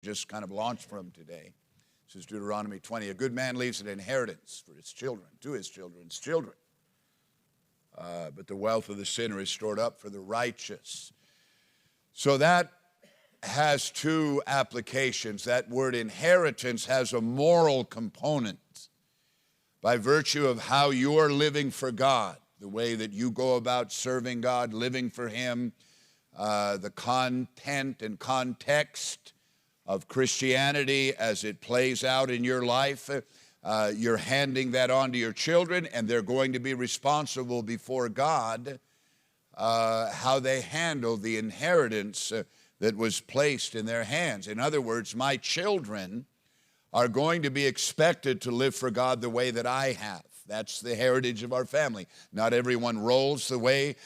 just kind of launched from today. This is Deuteronomy 20. A good man leaves an inheritance for his children, to his children's children. But the wealth of the sinner is stored up for the righteous. So that has two applications. That word inheritance has a moral component by virtue of how you are living for God, the way that you go about serving God, living for Him, the content and context of Christianity as it plays out in your life. You're handing that on to your children, and they're going to be responsible before God how they handle the inheritance that was placed in their hands. In other words, my children are going to be expected to live for God the way that I have. That's the heritage of our family. Not everyone rolls the way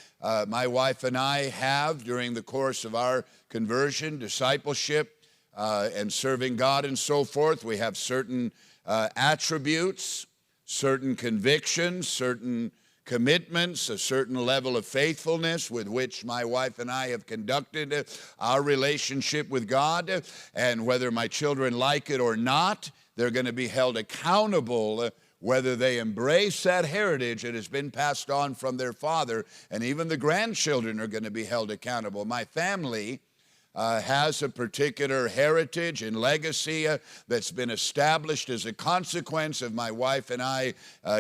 my wife and I have during the course of our conversion, discipleship, and serving God and so forth. We have certain attributes, certain convictions, certain commitments, a certain level of faithfulness with which my wife and I have conducted our relationship with God. And whether my children like it or not, they're going to be held accountable whether they embrace that heritage that has been passed on from their father. And even the grandchildren are going to be held accountable. My family has a particular heritage and legacy that's been established as a consequence of my wife and I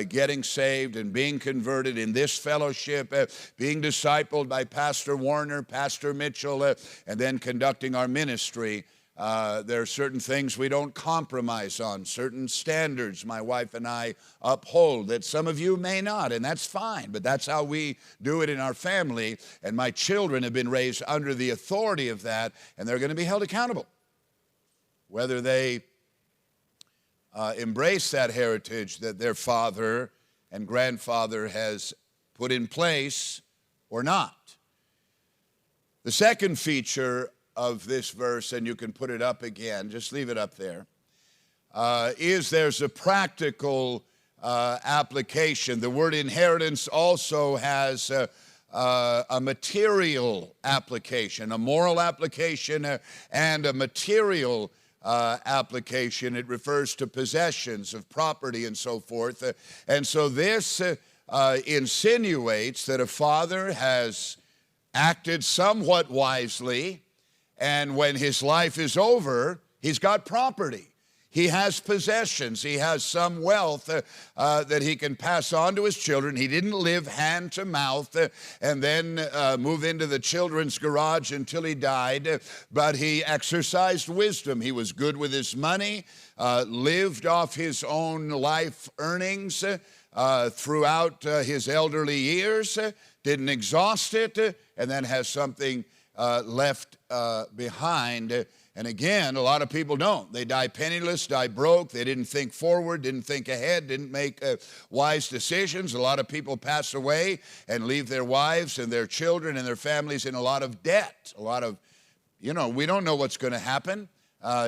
getting saved and being converted in this fellowship, being discipled by Pastor Warner, Pastor Mitchell, and then conducting our ministry. There are certain things we don't compromise on, certain standards my wife and I uphold that some of you may not, and that's fine, but that's how we do it in our family, and my children have been raised under the authority of that, and they're going to be held accountable. Whether they embrace that heritage that their father and grandfather has put in place or not. The second feature of this verse, and you can put it up again, just leave it up there, is there's a practical application. The word inheritance also has a material application, a moral application, and a material application. It refers to possessions of property and so forth. And so this insinuates that a father has acted somewhat wisely, and when his life is over, he's got property. He has possessions. He has some wealth that he can pass on to his children. He didn't live hand to mouth and then move into the children's garage until he died, but he exercised wisdom. He was good with his money, lived off his own life earnings throughout his elderly years, didn't exhaust it, and then has something left behind. And again, a lot of people don't. They die penniless, die broke. They didn't think forward, didn't think ahead, didn't make wise decisions. A lot of people pass away and leave their wives and their children and their families in a lot of debt. A lot of, we don't know what's going to happen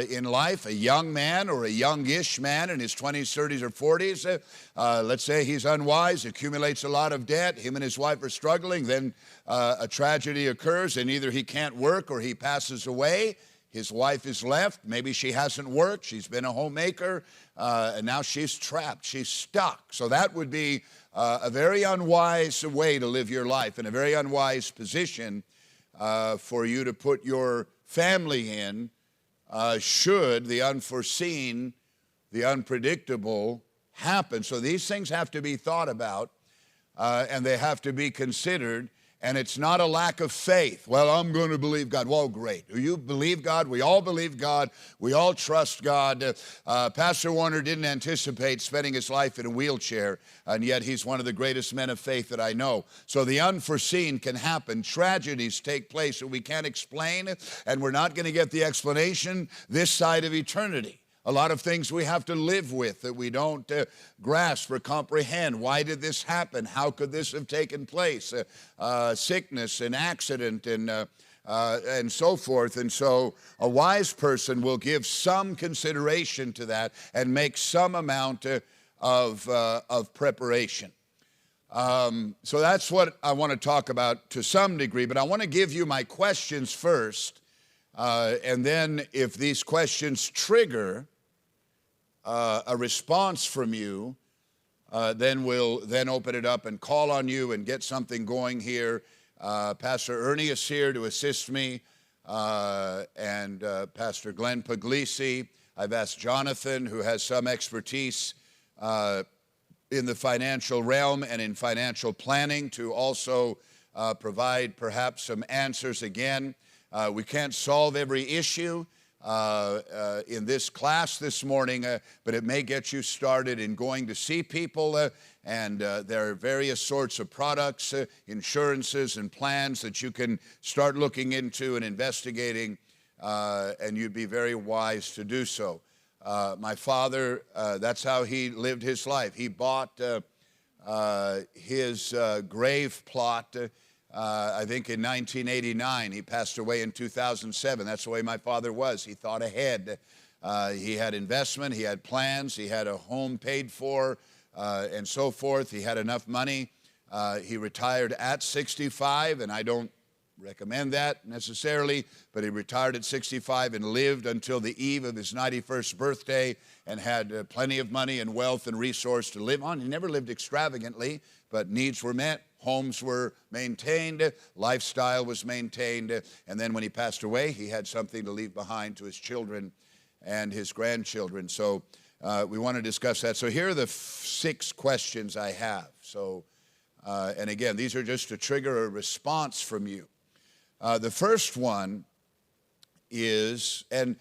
in life. A young man or a youngish man in his 20s, 30s, or 40s, let's say he's unwise, accumulates a lot of debt. Him and his wife are struggling. Then a tragedy occurs, and either he can't work or he passes away. His wife is left. Maybe she hasn't worked. She's been a homemaker, and now she's trapped. She's stuck. So that would be a very unwise way to live your life, and a very unwise position for you to put your family in should the unforeseen, the unpredictable happen. So these things have to be thought about, and they have to be considered. And it's not a lack of faith. Well, I'm going to believe God. Well, great. Do you believe God? We all believe God. We all trust God. Pastor Warner didn't anticipate spending his life in a wheelchair, and yet he's one of the greatest men of faith that I know. So the unforeseen can happen. Tragedies take place that we can't explain, and we're not going to get the explanation this side of eternity. A lot of things we have to live with that we don't grasp or comprehend. Why did this happen? How could this have taken place? Sickness and accident and so forth. And so a wise person will give some consideration to that and make some amount of preparation. So that's what I want to talk about to some degree, but I want to give you my questions first And then if these questions trigger a response from you, then we'll then open it up and call on you and get something going here. Pastor Ernie is here to assist me, and Pastor Glenn Puglisi. I've asked Jonathan, who has some expertise in the financial realm and in financial planning, to also provide perhaps some answers again. We can't solve every issue in this class this morning, but it may get you started in going to see people, and there are various sorts of products, insurances, and plans that you can start looking into and investigating, and you'd be very wise to do so. My father, that's how he lived his life. He bought his grave plot, I think in 1989. He passed away in 2007. That's the way my father was. He thought ahead. He had investment, he had plans, he had a home paid for, and so forth. He had enough money. He retired at 65, and I don't recommend that necessarily, but he retired at 65 and lived until the eve of his 91st birthday, and had plenty of money and wealth and resource to live on. He never lived extravagantly, but needs were met, homes were maintained, lifestyle was maintained, and then when he passed away, he had something to leave behind to his children and his grandchildren. So we want to discuss that. So here are the 6 questions I have. So, and again, these are just to trigger a response from you. The first one is, and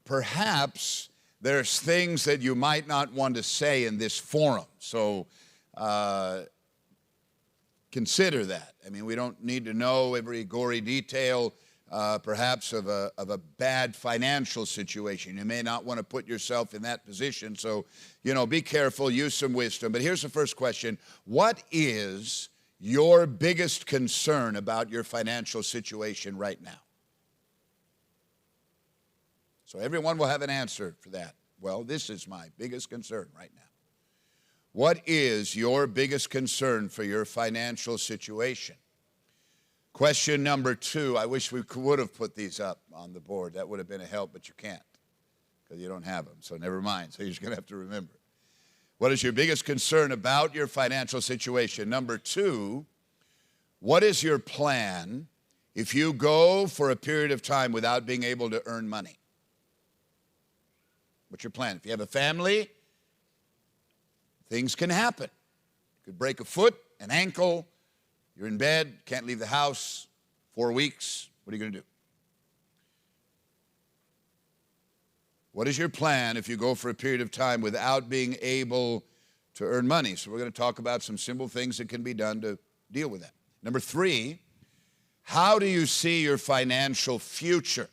perhaps there's things that you might not want to say in this forum, so consider that. I mean, we don't need to know every gory detail, perhaps of a bad financial situation. You may not want to put yourself in that position, so, be careful, use some wisdom. But here's the first question. What is your biggest concern about your financial situation right now? So everyone will have an answer for that. Well, this is my biggest concern right now. What is your biggest concern for your financial situation? Question number 2, I wish we would have put these up on the board. That would have been a help, but you can't because you don't have them, so never mind. So you're just going to have to remember. What is your biggest concern about your financial situation? Number 2, what is your plan if you go for a period of time without being able to earn money? What's your plan? If you have a family, things can happen. You could break a foot, an ankle, you're in bed, can't leave the house, 4 weeks. What are you going to do? What is your plan if you go for a period of time without being able to earn money? So we're going to talk about some simple things that can be done to deal with that. Number 3, how do you see your financial future?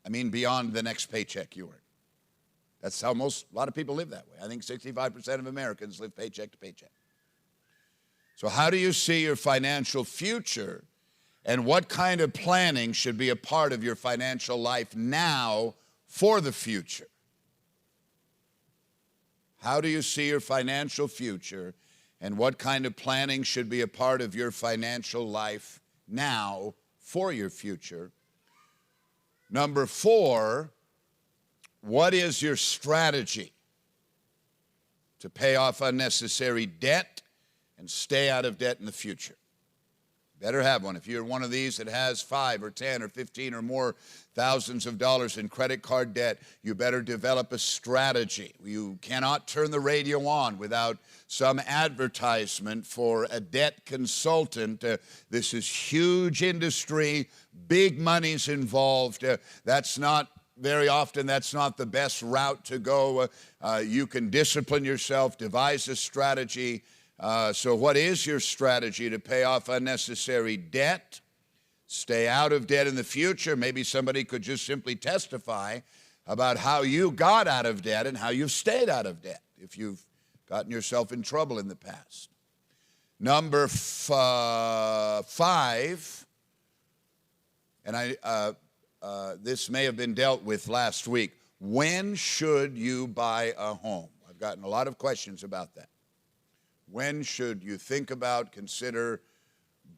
I mean, beyond the next paycheck you earn. That's how a lot of people live that way. I think 65% of Americans live paycheck to paycheck. So how do you see your financial future, and what kind of planning should be a part of your financial life now for the future? How do you see your financial future, and what kind of planning should be a part of your financial life now for your future? Number 4, what is your strategy to pay off unnecessary debt and stay out of debt in the future? Better have one. If you're one of these that has 5 or 10 or 15 or more thousands of dollars in credit card debt, you better develop a strategy. You cannot turn the radio on without some advertisement for a debt consultant. This is huge industry, big money's involved. That's not very often, that's not the best route to go. You can discipline yourself, devise a strategy. So what is your strategy to pay off unnecessary debt, stay out of debt in the future? Maybe somebody could just simply testify about how you got out of debt and how you've stayed out of debt if you've gotten yourself in trouble in the past. Number 5, and this may have been dealt with last week. When should you buy a home? I've gotten a lot of questions about that. When should you think about, consider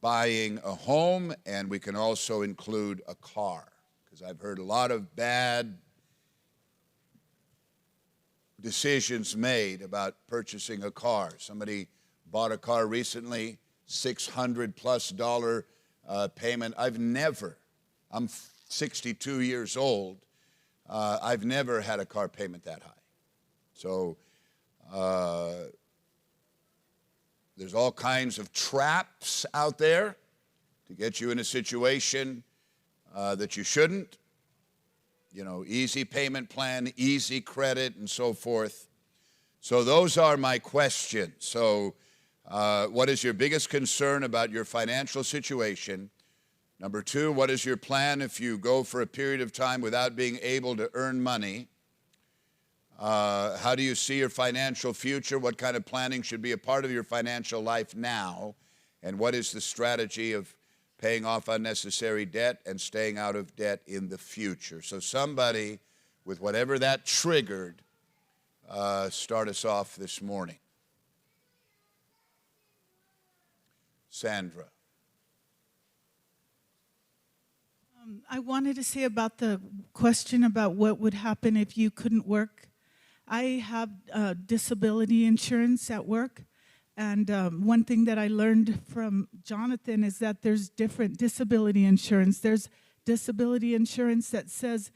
buying a home, and we can also include a car, because I've heard a lot of bad decisions made about purchasing a car. Somebody bought a car recently, $600+ payment. I'm 62 years old, I've never had a car payment that high. So there's all kinds of traps out there to get you in a situation that you shouldn't. You know, easy payment plan, easy credit, and so forth. So those are my questions. So what is your biggest concern about your financial situation? Number two, what is your plan if you go for a period of time without being able to earn money? How do you see your financial future? What kind of planning should be a part of your financial life now? And what is the strategy of paying off unnecessary debt and staying out of debt in the future? So somebody, with whatever that triggered, start us off this morning. Sandra. I wanted to say about the question about what would happen if you couldn't work. I have disability insurance at work, and one thing that I learned from Jonathan is that there's different disability insurance. There's disability insurance that says,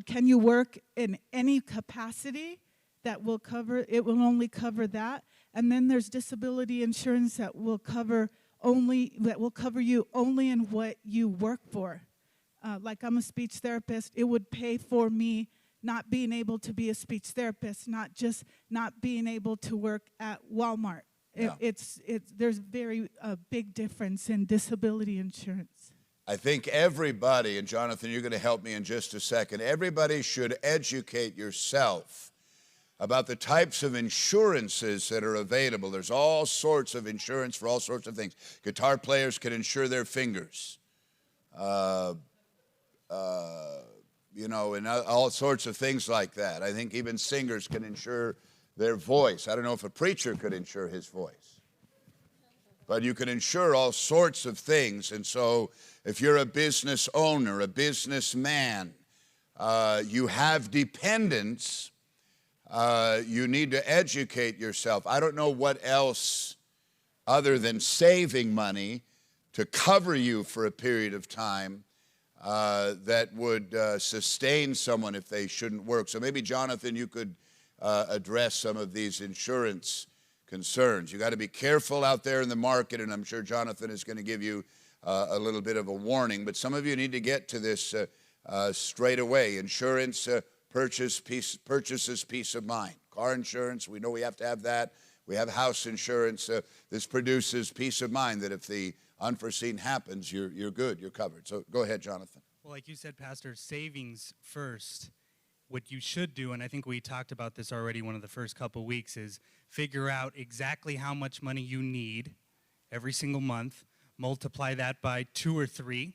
can you work in any capacity? That will cover, it will only cover that. And then there's disability insurance that will cover you only in what you work for. Like I'm a speech therapist, it would pay for me not being able to be a speech therapist, not just not being able to work at Walmart. Yeah. There's very big difference in disability insurance. I think everybody, and Jonathan, you're going to help me in just a second, everybody should educate yourself about the types of insurances that are available. There's all sorts of insurance for all sorts of things. Guitar players can insure their fingers. You know, and all sorts of things like that. I think even singers can insure their voice. I don't know if a preacher could insure his voice. But you can insure all sorts of things. And so if you're a business owner, a businessman, you have dependents, you need to educate yourself. I don't know what else other than saving money to cover you for a period of time that would sustain someone if they shouldn't work. So maybe, Jonathan, you could address some of these insurance concerns. You got to be careful out there in the market, and I'm sure Jonathan is going to give you a little bit of a warning, but some of you need to get to this straight away. Insurance purchases peace of mind. Car insurance, we know we have to have that. We have house insurance. This produces peace of mind that if the unforeseen happens, you're good, you're covered. So go ahead, Jonathan. Well, like you said, Pastor, savings first. What you should do, and I think we talked about this already one of the first couple weeks, is figure out exactly how much money you need every single month, multiply that by 2 or 3,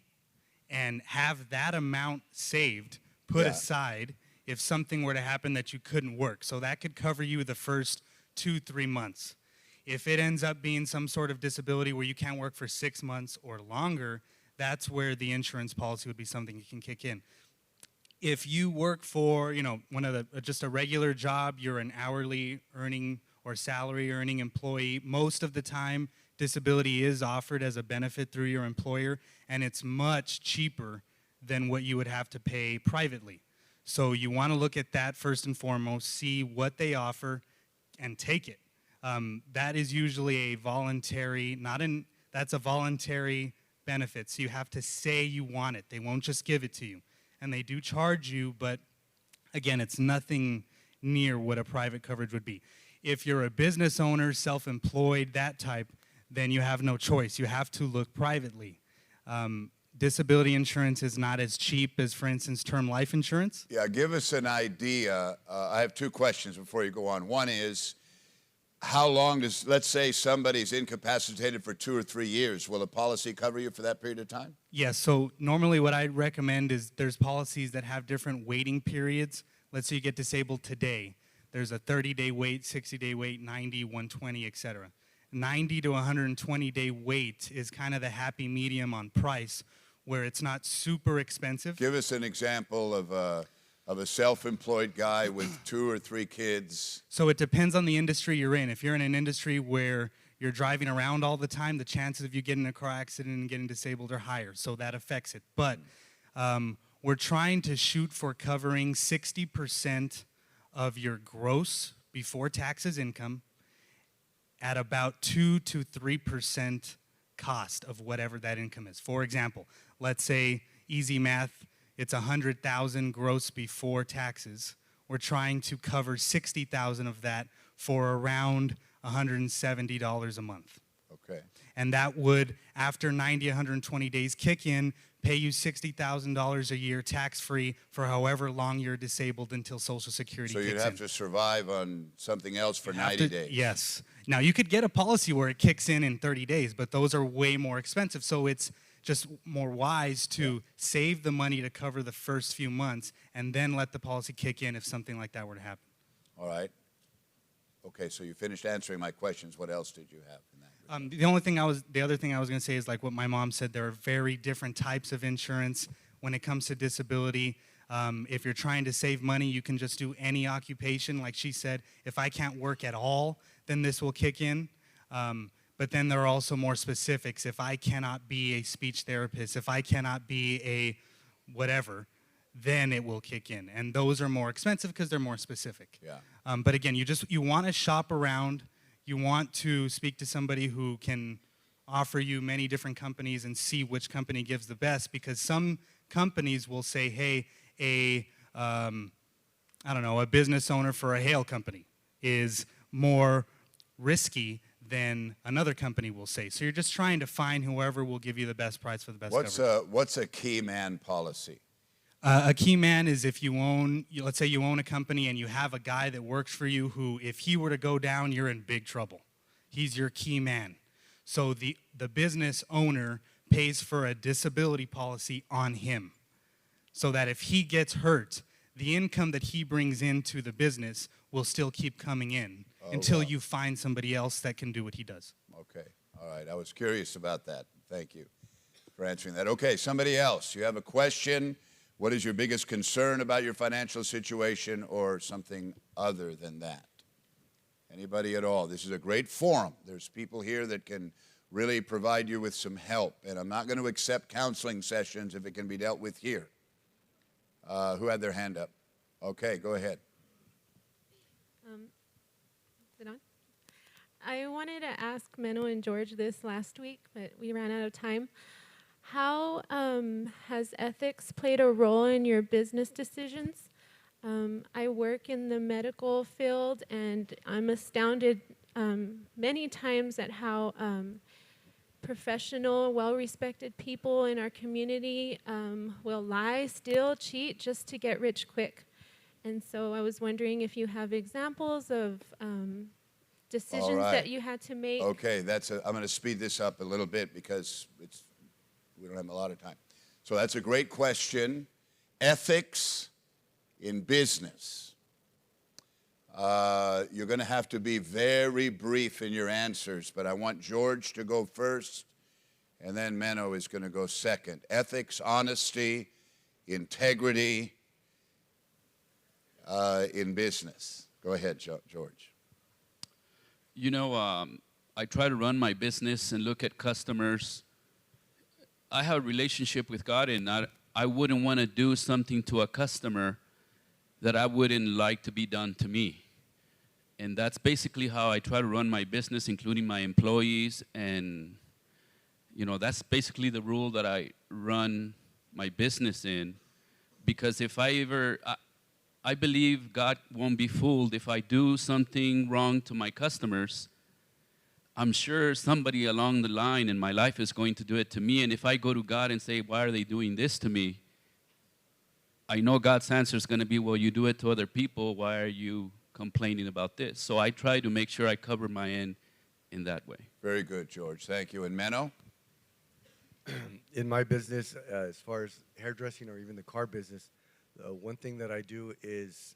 and have that amount saved, put aside if something were to happen that you couldn't work. So that could cover you the first 2-3 months. If it ends up being some sort of disability where you can't work for 6 months or longer, that's where the insurance policy would be something you can kick in. If you work for, just a regular job, you're an hourly earning or salary earning employee, most of the time disability is offered as a benefit through your employer, and it's much cheaper than what you would have to pay privately. So you want to look at that first and foremost, see what they offer, and take it. That is usually a voluntary, that's a voluntary benefit. So you have to say you want it. They won't just give it to you. And they do charge you, but again, it's nothing near what a private coverage would be. If you're a business owner, self-employed, that type, then you have no choice. You have to look privately. Disability insurance is not as cheap as, for instance, term life insurance. Yeah, give us an idea. I have 2 questions before you go on. One is, how long does, let's say somebody's incapacitated for 2 or 3 years, will a policy cover you for that period of time? Yes, so normally what I'd recommend is there's policies that have different waiting periods. Let's say you get disabled today. There's a 30-day wait, 60-day wait, 90, 120, etc. 90 to 120 day wait is kind of the happy medium on price, where it's not super expensive. Give us an example of a self-employed guy with 2 or 3 kids. So it depends on the industry you're in. If you're in an industry where you're driving around all the time, the chances of you getting in a car accident and getting disabled are higher, so that affects it. But we're trying to shoot for covering 60% of your gross before taxes income at about 2 to 3% cost of whatever that income is. For example, let's say, easy math, it's 100,000 gross before taxes. We're trying to cover 60,000 of that for around $170 a month. Okay. And that would, after 90, 120 days, kick in, pay you $60,000 a year tax-free for however long you're disabled until Social Security So kicks in. you'd have to survive on something else for 90 days. Yes. Now, you could get a policy where it kicks in 30 days, but those are way more expensive. So it's just more wise to save the money to cover the first few months and then let the policy kick in if something like that were to happen. All right. Okay, so you finished answering my questions. What else did you have in that? The other thing I was going to say is like what my mom said. There are very different types of insurance when it comes to disability. If you're trying to save money, you can just do any occupation. Like she said, if I can't work at all, then this will kick in. But then there are also more specifics. If I cannot be a speech therapist, if I cannot be a whatever, then it will kick in. And those are more expensive because they're more specific. Yeah. But again, you want to shop around. You want to speak to somebody who can offer you many different companies and see which company gives the best, because some companies will say, hey, a business owner for a hail company is more risky than another company will say. So you're just trying to find whoever will give you the best price for the best coverage. What's a key man policy? A key man is if you own, let's say you own a company and you have a guy that works for you who, if he were to go down, you're in big trouble. He's your key man. So the business owner pays for a disability policy on him, so that if he gets hurt, the income that he brings into the business will still keep coming in until you find somebody else that can do what he does. Okay. All right. I was curious about that. Thank you for answering that. Okay, somebody else. You have a question. What is your biggest concern about your financial situation, or something other than that? Anybody at all? This is a great forum. There's people here that can really provide you with some help, and I'm not going to accept counseling sessions if it can be dealt with here. Who had their hand up? Okay, go ahead. Is it on? I wanted to ask Menno and George this last week, but we ran out of time. How has ethics played a role in your business decisions? I work in the medical field, and I'm astounded many times at how professional, well-respected people in our community will lie, steal, cheat just to get rich quick. And so I was wondering if you have examples of decisions that you had to make. Okay, I'm going to speed this up a little bit because we don't have a lot of time. So that's a great question. Ethics in business. You're going to have to be very brief in your answers, but I want George to go first, and then Menno is going to go second. Ethics, honesty, integrity in business. Go ahead, George. You know, I try to run my business and look at customers. I have a relationship with God, and I wouldn't want to do something to a customer that I wouldn't like to be done to me. And that's basically how I try to run my business, including my employees. And, you know, that's basically the rule that I run my business in. Because if I believe God won't be fooled. If I do something wrong to my customers, I'm sure somebody along the line in my life is going to do it to me. And if I go to God and say, why are they doing this to me? I know God's answer is going to be, well, you do it to other people. Why are you complaining about this? So I try to make sure I cover my end in that way. Very good, George. Thank you. And Menno? In my business, as far as hairdressing or even the car business, one thing that I do is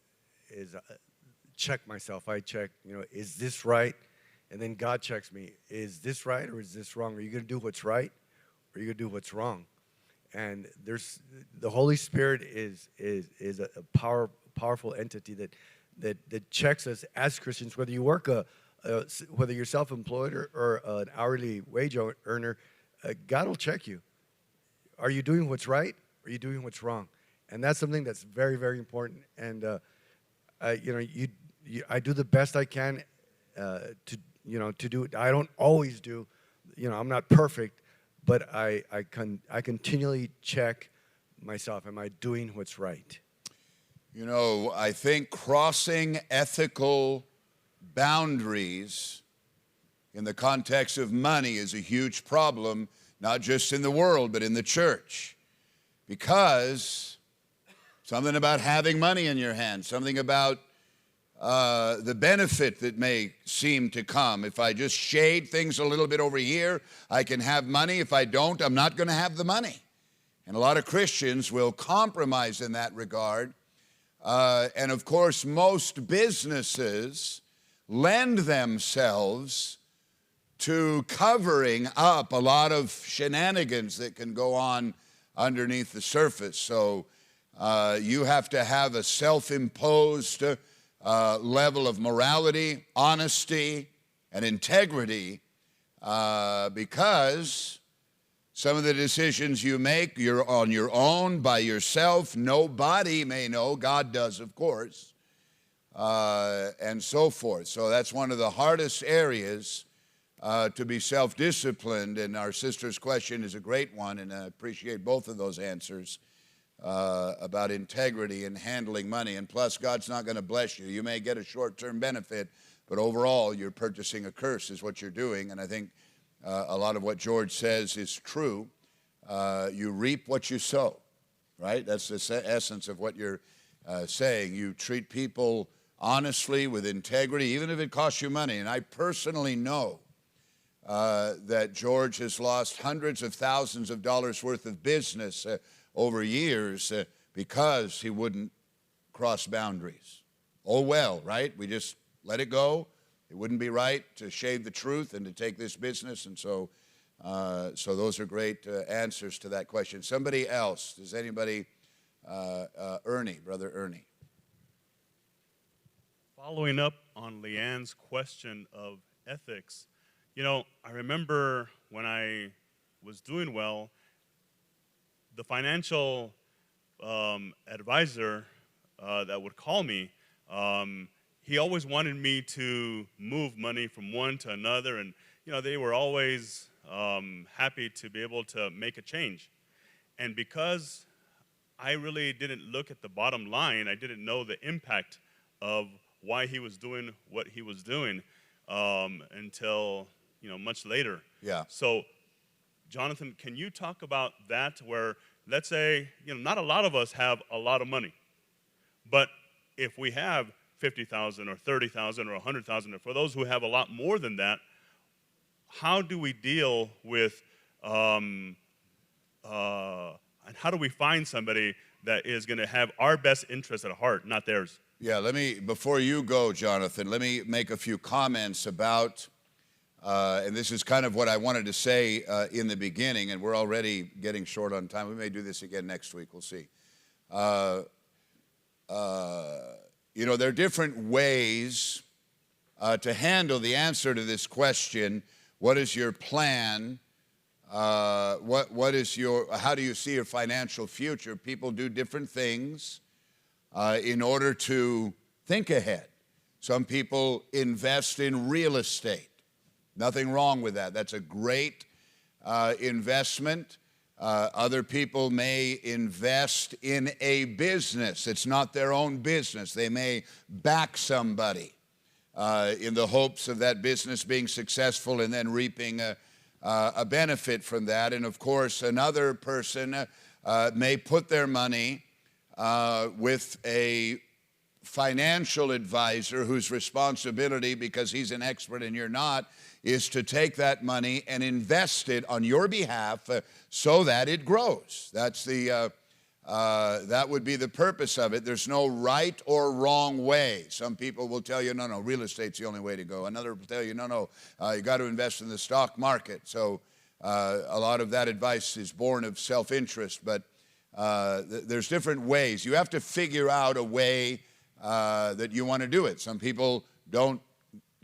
check myself. I check, is this right? And then God checks me. Is this right or is this wrong? Are you going to do what's right or are you going to do what's wrong? And there's the Holy Spirit is a powerful entity that checks us as Christians, whether you work whether you're self-employed or an hourly wage earner. God will check you. Are you doing what's right? Or are you doing what's wrong? And that's something that's very, very important. And I do the best I can to do it. I don't always do. I'm not perfect, but I continually check myself. Am I doing what's right? I think crossing ethical boundaries in the context of money is a huge problem, not just in the world, but in the church. Because something about having money in your hand, something about the benefit that may seem to come. If I just shade things a little bit over here, I can have money. If I don't, I'm not going to have the money. And a lot of Christians will compromise in that regard. And of course, most businesses lend themselves to covering up a lot of shenanigans that can go on underneath the surface. So you have to have a self-imposed level of morality, honesty, and integrity because some of the decisions you make, you're on your own, by yourself. Nobody may know. God does, of course, and so forth. So that's one of the hardest areas to be self-disciplined. And our sister's question is a great one, and I appreciate both of those answers about integrity and handling money. And plus, God's not going to bless you. You may get a short-term benefit, but overall, you're purchasing a curse is what you're doing. And I think a lot of what George says is true. You reap what you sow, right? That's the essence of what you're saying. You treat people honestly, with integrity, even if it costs you money. And I personally know that George has lost hundreds of thousands of dollars worth of business over years because he wouldn't cross boundaries. Oh, well, right? We just let it go. It wouldn't be right to shade the truth and to take this business. And so those are great answers to that question. Somebody else, does anybody, Ernie, Brother Ernie. Following up on Leanne's question of ethics, I remember when I was doing well, the financial advisor that would call me, he always wanted me to move money from one to another, and they were always happy to be able to make a change. And because I really didn't look at the bottom line, I didn't know the impact of why he was doing what he was doing until much later. Yeah. So, Jonathan, can you talk about that? Where, let's say, not a lot of us have a lot of money, but if we have 50,000 or 30,000 or 100,000, or for those who have a lot more than that, how do we deal with and how do we find somebody that is going to have our best interest at heart, not theirs? Yeah, before you go, Jonathan, let me make a few comments about, and this is kind of what I wanted to say in the beginning, and we're already getting short on time. We may do this again next week. We'll see. There are different ways to handle the answer to this question. What is your plan? How do you see your financial future? People do different things in order to think ahead. Some people invest in real estate. Nothing wrong with that. That's a great investment. Other people may invest in a business. It's not their own business. They may back somebody in the hopes of that business being successful and then reaping a benefit from that. And of course, another person may put their money with a financial advisor whose responsibility, because he's an expert and you're not, is to take that money and invest it on your behalf so that it grows. That's the That would be the purpose of it. There's no right or wrong way. Some people will tell you, no, real estate's the only way to go. Another will tell you, no, you got to invest in the stock market. So a lot of that advice is born of self-interest, but there's different ways. You have to figure out a way that you want to do it. Some people don't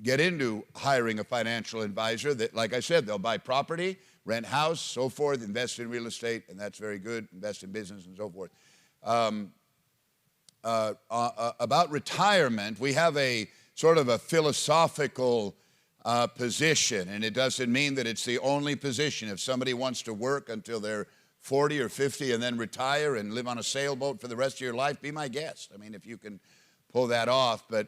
get into hiring a financial advisor. That, like I said, they'll buy property, rent house, so forth, invest in real estate, and that's very good, invest in business and so forth. About retirement, we have a sort of a philosophical position, and it doesn't mean that it's the only position. If somebody wants to work until they're 40 or 50 and then retire and live on a sailboat for the rest of your life, be my guest. I mean, if you can pull that off. But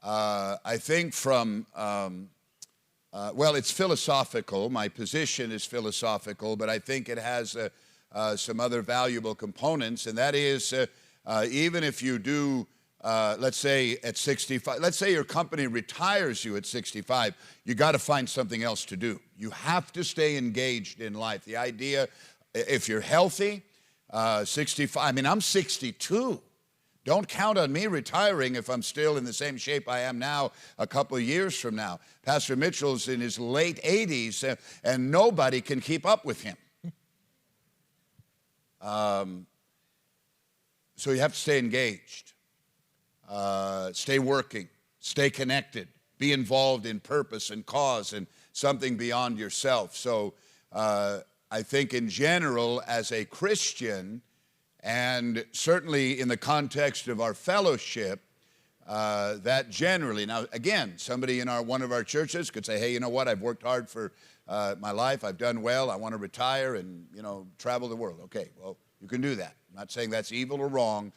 I think from, well, it's philosophical. My position is philosophical, but I think it has some other valuable components, and that is even if you do, let's say at 65, let's say your company retires you at 65, you got to find something else to do. You have to stay engaged in life. The idea, if you're healthy, 65, I mean, I'm 62. Don't count on me retiring if I'm still in the same shape I am now a couple of years from now. Pastor Mitchell's in his late 80s, and nobody can keep up with him. So you have to stay engaged, stay working, stay connected, be involved in purpose and cause and something beyond yourself. So I think in general, as a Christian, and certainly in the context of our fellowship, that generally, now again, somebody in one of our churches could say, hey, you know what, I've worked hard for my life, I've done well, I want to retire and, travel the world. Okay, well, you can do that. I'm not saying that's evil or wrong,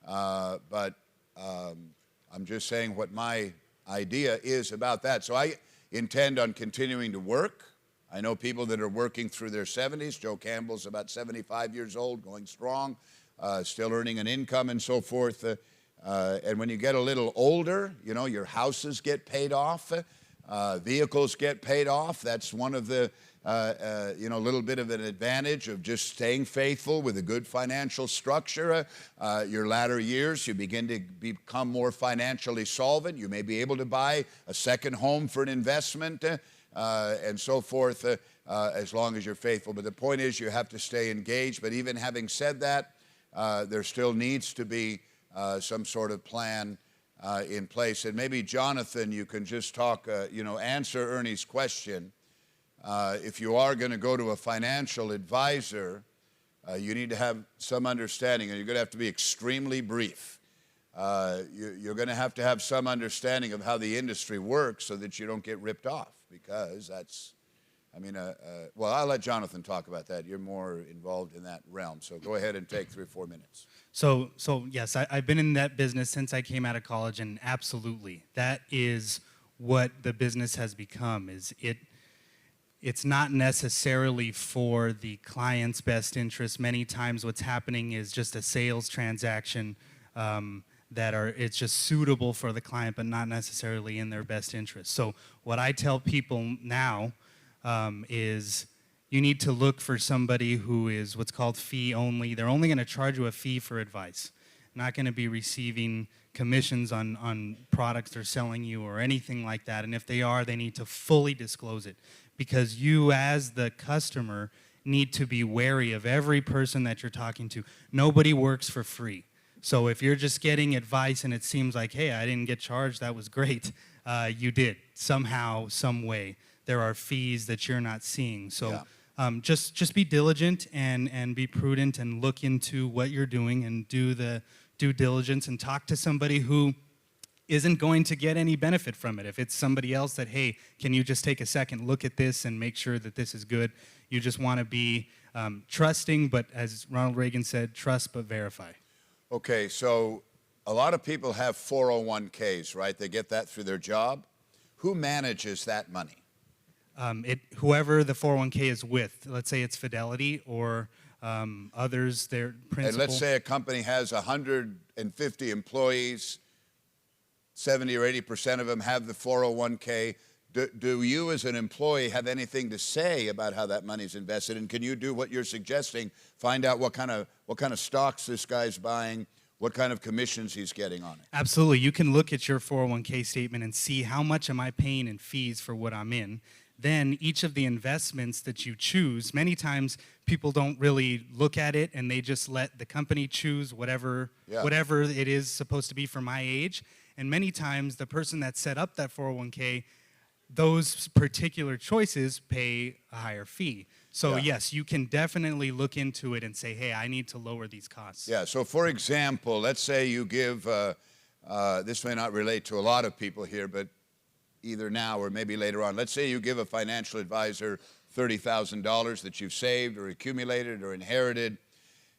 but I'm just saying what my idea is about that. So I intend on continuing to work. I know people that are working through their 70s. Joe Campbell's about 75 years old, going strong, still earning an income and so forth. And when you get a little older, your houses get paid off, vehicles get paid off. That's one of the, little bit of an advantage of just staying faithful with a good financial structure. Your latter years, you begin to become more financially solvent. You may be able to buy a second home for an investment. And so forth, as long as you're faithful. But the point is, you have to stay engaged. But even having said that, there still needs to be some sort of plan in place. And maybe, Jonathan, you can just talk, answer Ernie's question. If you are going to go to a financial advisor, you need to have some understanding, and you're going to have to be extremely brief. You're going to have some understanding of how the industry works so that you don't get ripped off, because that's, well, I'll let Jonathan talk about that. You're more involved in that realm, so go ahead and take 3 or 4 minutes. So yes, I've been in that business since I came out of college, and absolutely, that is what the business has become. It's not necessarily for the client's best interest. Many times what's happening is just a sales transaction it's just suitable for the client, but not necessarily in their best interest. So what I tell people now is you need to look for somebody who is what's called fee only. They're only going to charge you a fee for advice, not going to be receiving commissions on products they're selling you or anything like that. And if they are, they need to fully disclose it, because you as the customer need to be wary of every person that you're talking to. Nobody works for free. So if you're just getting advice and it seems like, hey, I didn't get charged, that was great. You did, somehow, some way. There are fees that you're not seeing. So just be diligent and be prudent and look into what you're doing and do the due diligence and talk to somebody who isn't going to get any benefit from it. If it's somebody else that, hey, can you just take a second, look at this and make sure that this is good? You just want to be trusting, but as Ronald Reagan said, trust but verify. Okay, so a lot of people have 401ks, right? They get that through their job. Who manages that money? Whoever the 401k is with. Let's say it's Fidelity or others, their principal. And let's say a company has 150 employees, 70 or 80% of them have the 401k. do you as an employee have anything to say about how that money's invested? And can you do what you're suggesting, find out what kind of stocks this guy's buying, what kind of commissions he's getting on it? Absolutely. You can look at your 401k statement and see how much am I paying in fees for what I'm in. Then each of the investments that you choose, many times people don't really look at it and they just let the company choose whatever it is supposed to be for my age. And many times the person that set up that 401k, those particular choices pay a higher fee. So yes, you can definitely look into it and say, hey, I need to lower these costs. Yeah, so for example, let's say you give, this may not relate to a lot of people here, but either now or maybe later on, let's say you give a financial advisor $30,000 that you've saved or accumulated or inherited,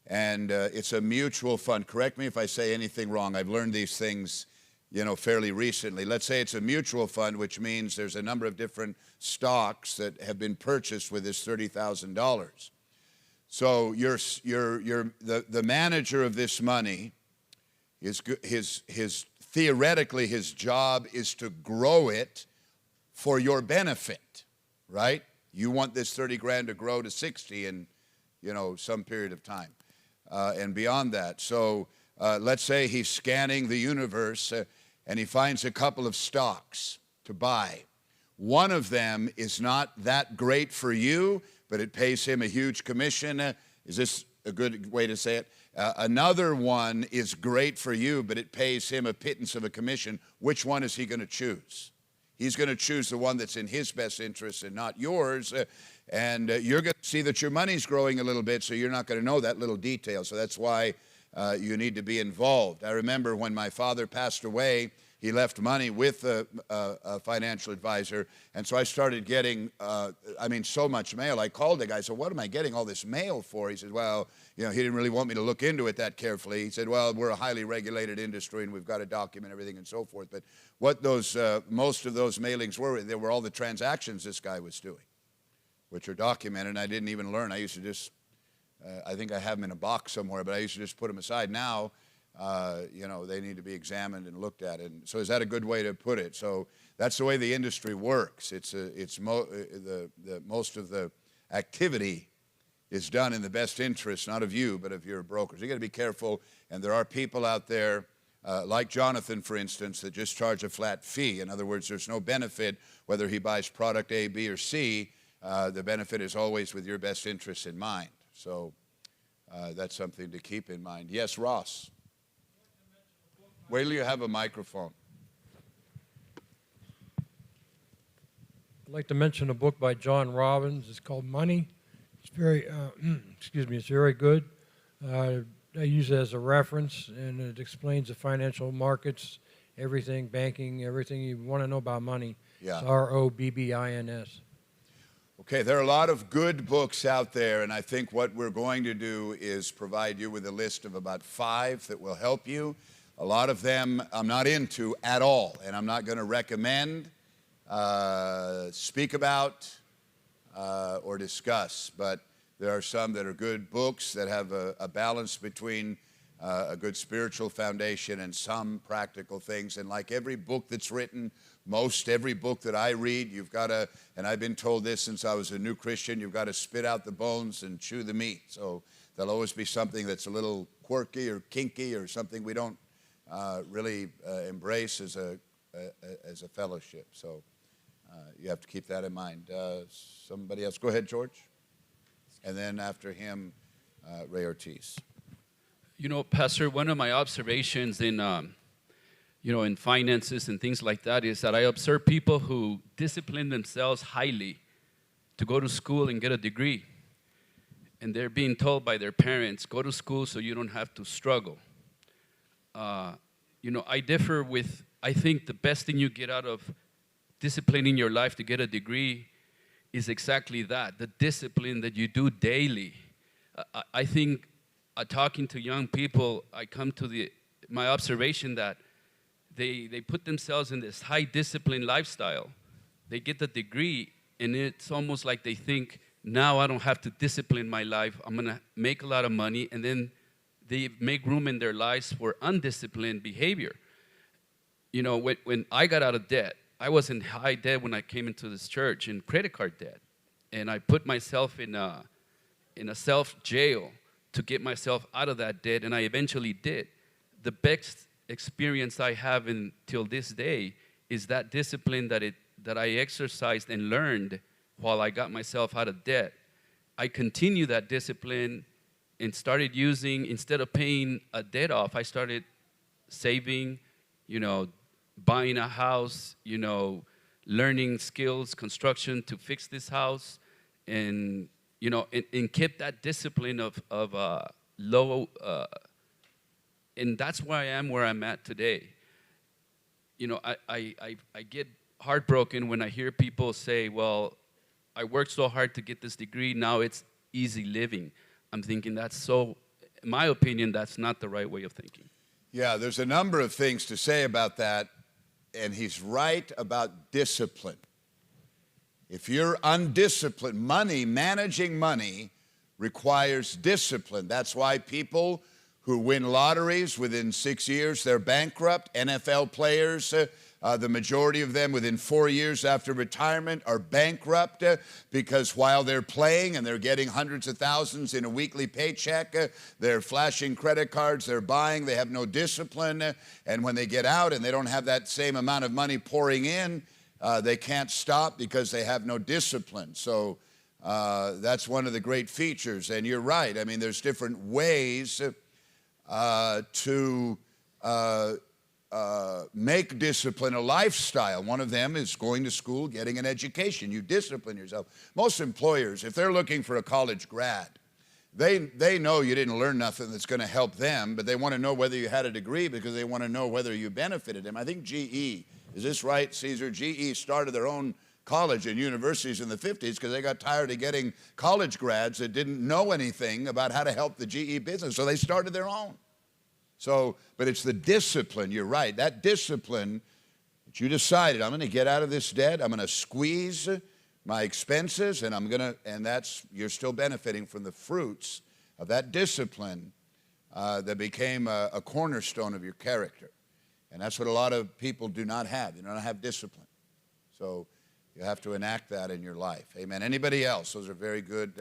and it's a mutual fund. Correct me if I say anything wrong. I've learned these things, fairly recently. Let's say it's a mutual fund, which means there's a number of different stocks that have been purchased with this $30,000. So the manager of this money, theoretically his job is to grow it for your benefit, right? You want this 30 grand to grow to 60 in, some period of time and beyond that. So let's say he's scanning the universe and he finds a couple of stocks to buy. One of them is not that great for you, but it pays him a huge commission. Is this a good way to say it? Another one is great for you, but it pays him a pittance of a commission. Which one is he going to choose? He's going to choose the one that's in his best interest and not yours. And you're going to see that your money's growing a little bit, so you're not going to know that little detail. So that's why you need to be involved. I remember when my father passed away, he left money with a financial advisor, and so I started getting, so much mail. I called the guy, I said, what am I getting all this mail for? He said, well, he didn't really want me to look into it that carefully. He said, well, we're a highly regulated industry, and we've got to document everything and so forth. But what most of those mailings were, they were all the transactions this guy was doing, which are documented, and I didn't even learn. I used to just, I think I have them in a box somewhere, but I used to just put them aside. Now, they need to be examined and looked at. And so is that a good way to put it? So that's the way the industry works. Most of the activity is done in the best interest, not of you, but of your brokers. You got to be careful. And there are people out there, like Jonathan, for instance, that just charge a flat fee. In other words, there's no benefit whether he buys product A, B, or C. The benefit is always with your best interests in mind. So that's something to keep in mind. Yes, Ross. Wait till you have a microphone. I'd like to mention a book by John Robbins. It's called Money. It's very, it's very good. I use it as a reference, and it explains the financial markets, everything, banking, everything you want to know about money. Yeah. It's Robbins. Okay, there are a lot of good books out there, and I think what we're going to do is provide you with a list of about 5 that will help you. A lot of them I'm not into at all, and I'm not going to recommend, speak about, or discuss. But there are some that are good books that have a balance between a good spiritual foundation and some practical things. And like every book that's written, most every book that I read, you've got to, and I've been told this since I was a new Christian, you've got to spit out the bones and chew the meat. So there'll always be something that's a little quirky or kinky or something we don't really embrace as a fellowship. So you have to keep that in mind. Somebody else? Go ahead, George. And then after him, Ray Ortiz. Pastor, one of my observations in, in finances and things like that is that I observe people who discipline themselves highly to go to school and get a degree. And they're being told by their parents, go to school so you don't have to struggle. I differ with, I think the best thing you get out of disciplining your life to get a degree is exactly that, the discipline that you do daily. I think talking to young people, I come to my observation that they put themselves in this high discipline lifestyle. They get the degree, and it's almost like they think, now I don't have to discipline my life. I'm going to make a lot of money, and then they make room in their lives for undisciplined behavior. When I got out of debt, I was in high debt when I came into this church, in credit card debt. And I put myself in a self-jail to get myself out of that debt, and I eventually did. The best experience I have until this day is that discipline that I exercised and learned while I got myself out of debt. I continued that discipline and started using, instead of paying a debt off, I started saving, buying a house, learning skills, construction to fix this house, and kept that discipline of low, and that's why I am where I'm at today. I get heartbroken when I hear people say, well, I worked so hard to get this degree, now it's easy living. I'm thinking in my opinion, that's not the right way of thinking. Yeah, there's a number of things to say about that, and he's right about discipline. If you're undisciplined, managing money requires discipline. That's why people who win lotteries within 6 years, they're bankrupt. NFL players, the majority of them within 4 years after retirement are bankrupt because while they're playing and they're getting hundreds of thousands in a weekly paycheck, they're flashing credit cards, they're buying, they have no discipline, and when they get out and they don't have that same amount of money pouring in, they can't stop because they have no discipline. So that's one of the great features. And you're right. I mean, there's different ways to make discipline a lifestyle. One of them is going to school, getting an education. You discipline yourself. Most employers, if they're looking for a college grad, they know you didn't learn nothing that's going to help them, but they want to know whether you had a degree because they want to know whether you benefited them. I think GE, is this right, Caesar? GE started their own college and universities in the 50s because they got tired of getting college grads that didn't know anything about how to help the GE business, so they started their own. So, but it's the discipline, you're right, that discipline that you decided, I'm going to get out of this debt, I'm going to squeeze my expenses, and you're still benefiting from the fruits of that discipline that became a cornerstone of your character. And that's what a lot of people do not have. They don't have discipline. So you have to enact that in your life. Amen. Anybody else? Those are very good.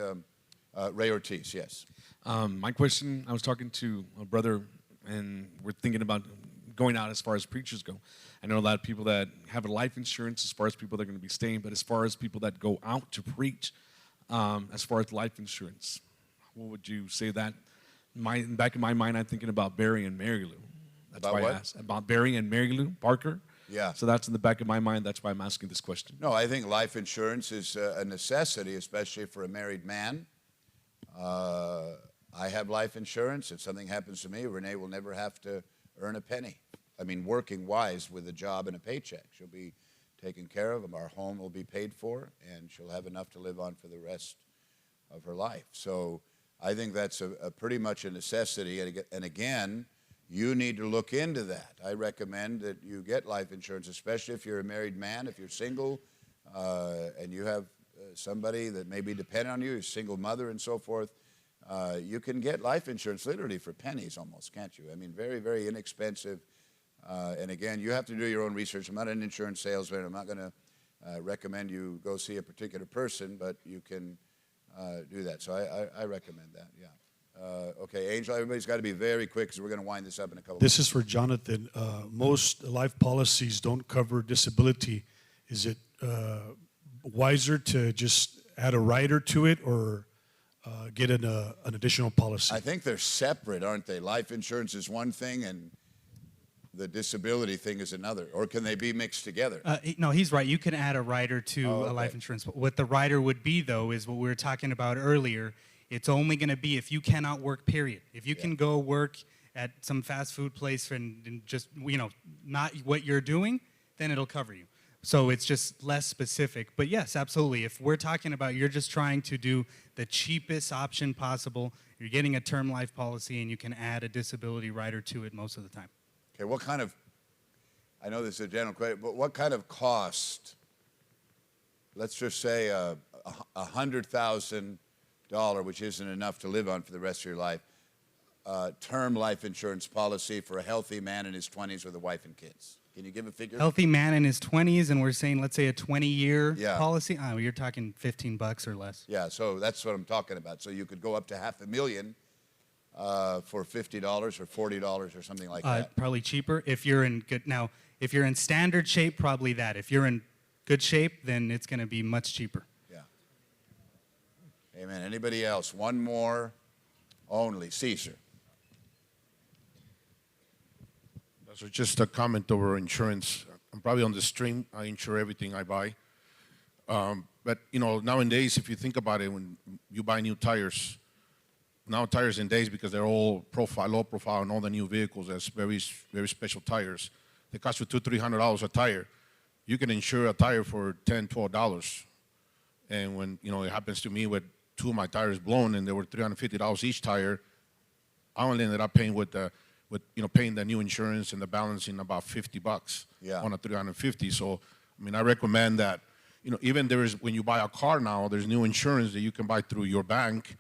Ray Ortiz, yes. My question, I was talking to a brother, and we're thinking about going out as far as preachers go. I know a lot of people that have a life insurance as far as people that are going to be staying, but as far as people that go out to preach, as far as life insurance, what would you say that? Back in my mind, I'm thinking about Barry and Mary Lou. That's about why what? I asked. About Barry and Mary Lou Parker. Yeah. So that's in the back of my mind. That's why I'm asking this question. No, I think life insurance is a necessity, especially for a married man. I have life insurance. If something happens to me, Renee will never have to earn a penny. I mean, working wise with a job and a paycheck. She'll be taken care of, and our home will be paid for, and she'll have enough to live on for the rest of her life. So I think that's a pretty much a necessity. And again, you need to look into that. I recommend that you get life insurance, especially if you're a married man, if you're single, and you have somebody that may be dependent on you, a single mother and so forth. You can get life insurance literally for pennies almost, can't you? I mean, very, very inexpensive. And again, you have to do your own research. I'm not an insurance salesman. I'm not going to recommend you go see a particular person, but you can do that. So I recommend that, yeah. Okay, Angel, everybody's got to be very quick because we're going to wind this up in a couple This is for Jonathan. Most life policies don't cover disability. Is it wiser to just add a rider to it or get an additional policy? I think they're separate, aren't they? Life insurance is one thing and the disability thing is another. Or can they be mixed together? No, he's right. You can add a rider to Oh, okay. a life insurance. What the rider would be, though, is what we were talking about earlier. It's only going to be if you cannot work, period. If you can go work at some fast food place and just, not what you're doing, then it'll cover you. So it's just less specific. But yes, absolutely. If we're talking about you're just trying to do the cheapest option possible, you're getting a term life policy and you can add a disability rider to it most of the time. Okay, what kind of, I know this is a general question, but what kind of cost, let's just say $100,000, which isn't enough to live on for the rest of your life, term life insurance policy for a healthy man in his 20s with a wife and kids? Can you give a figure? Healthy man in his 20s, and we're saying, let's say a 20-year Yeah. policy. Oh, you're talking $15 or less. Yeah, so that's what I'm talking about. So you could go up to $500,000 for $50 or $40 or something like that. Probably cheaper if you're in good. Now, if you're in standard shape, probably that. If you're in good shape, then it's going to be much cheaper. Yeah. Amen. Anybody else? One more only. Caesar. So just a comment over insurance. I'm probably on the stream. I insure everything I buy. But, you know, nowadays, if you think about it, when you buy new tires, now tires in days, because they're all low profile, and all the new vehicles, there's very, very special tires. They cost you $200-300 a tire. You can insure a tire for $10-12. And when, you know, it happens to me with 2 of my tires blown, and they were $350 each tire, I only ended up paying paying the new insurance and the balance in about $50 on a 350. So, I mean, I recommend that, you know, even when you buy a car now, there's new insurance that you can buy through your bank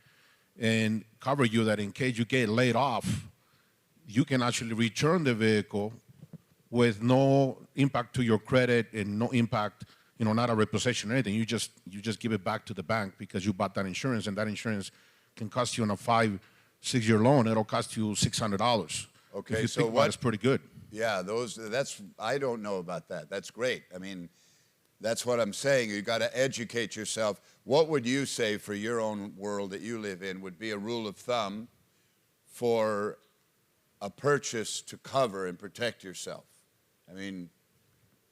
and cover you, that in case you get laid off, you can actually return the vehicle with no impact to your credit and no impact, you know, not a repossession or anything. You just give it back to the bank because you bought that insurance, and that insurance can cost you on a 5-6 year loan, it'll cost you $600. Okay, if you so think about it, it's pretty good. Yeah, I don't know about that. That's great. I mean, that's what I'm saying. You got to educate yourself. What would you say for your own world that you live in would be a rule of thumb for a purchase to cover and protect yourself? I mean,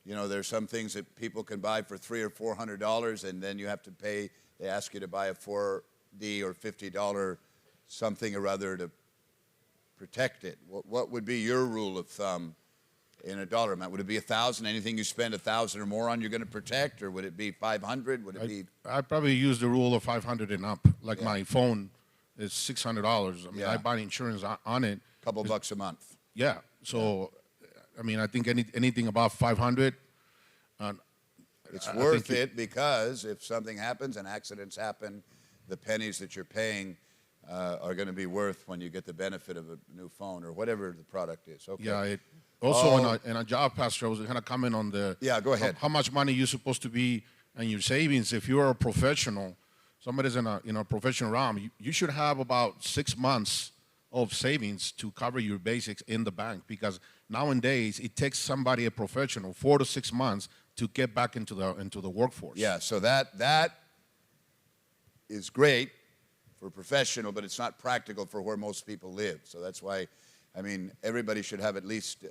you know, there's some things that people can buy for $300 or $400, and then you have to pay. They ask you to buy a $40 or $50 something or other to protect it. What would be your rule of thumb in a dollar amount? Would it be 1,000? Anything you spend 1,000 or more on, you're going to protect, or would it be 500? Would it be? I probably use the rule of 500 and up. Like my phone is $600. I mean, I buy insurance on it. A couple bucks a month. Yeah. So, I mean, I think anything above 500. It's worth it, because if something happens and accidents happen, the pennies that you're paying are going to be worth when you get the benefit of a new phone or whatever the product is. Okay. Yeah. Also, in a job, Pastor, I was going to comment on the. Yeah, go ahead. How much money you're supposed to be in your savings. If you're a professional, somebody's in a professional realm, you should have about 6 months of savings to cover your basics in the bank, because nowadays it takes somebody, a professional, 4 to 6 months to get back into the workforce. Yeah, so that is great for a professional, but it's not practical for where most people live. So that's why, I mean, everybody should have at least,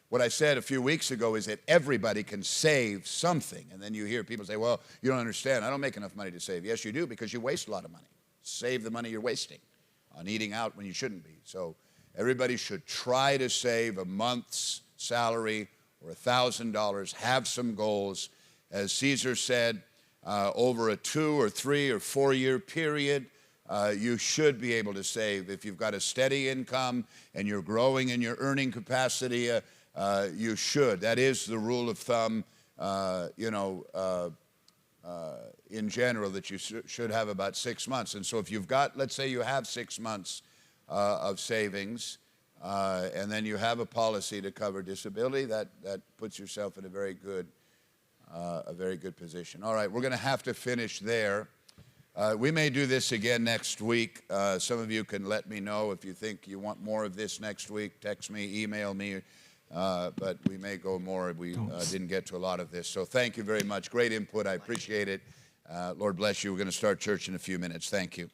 what I said a few weeks ago is that everybody can save something. And then you hear people say, well, you don't understand. I don't make enough money to save. Yes, you do, because you waste a lot of money. Save the money you're wasting on eating out when you shouldn't be. So everybody should try to save a month's salary or $1,000, have some goals. As Caesar said, over a 2 or 3 or 4 year period, you should be able to save. If you've got a steady income and you're growing in your earning capacity, you should. That is the rule of thumb, in general, that you should have about 6 months. And so if you've got, let's say you have 6 months of savings, and then you have a policy to cover disability, that puts yourself in a very good position. All right, we're going to have to finish there. We may do this again next week. Some of you can let me know if you think you want more of this next week. Text me, email me, but we may go more. We didn't get to a lot of this. So thank you very much. Great input. I appreciate it. Lord bless you. We're going to start church in a few minutes. Thank you.